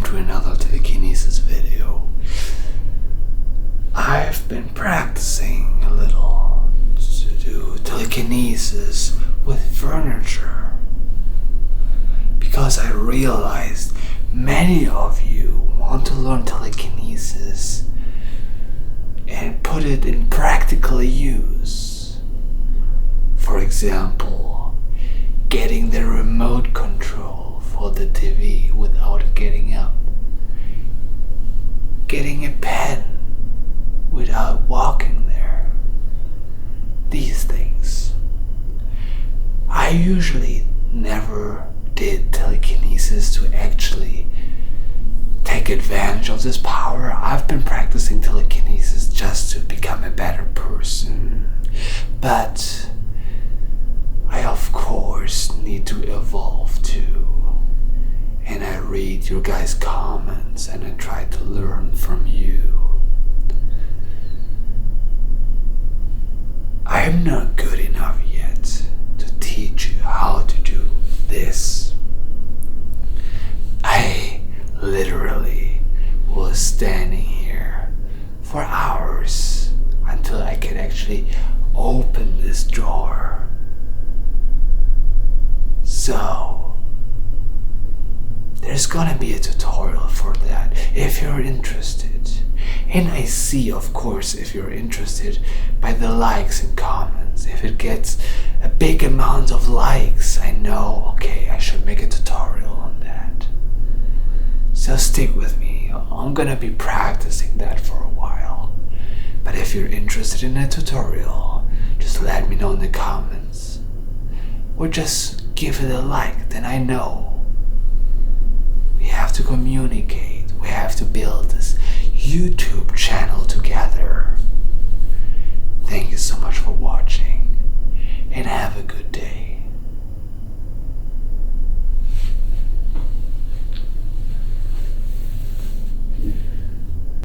to another telekinesis video. I've been practicing a little to do telekinesis with furniture because I realized many of you want to learn telekinesis and put it in practical use. For example, getting the remote control for the TV without getting up, getting a pen without walking there. These things. I usually never did telekinesis to actually take advantage of this power. I've been practicing telekinesis just to become a better person. But I of course need to evolve too. And I read your guys' comments and I try to learn from you. I'm not good enough yet to teach you how to do this. I literally was standing here for hours until I could actually open this drawer. So there's gonna be a tutorial for that if you're interested. And I see, of course, if you're interested by the likes and comments. If it gets a big amount of likes, I know, okay, I should make a tutorial on that. So stick with me. I'm gonna be practicing that for a while. But if you're interested in a tutorial, just let me know in the comments. Or just give it a like, then I know. We have to communicate. We have to build this YouTube channel together. Thank you so much for watching and have a good day.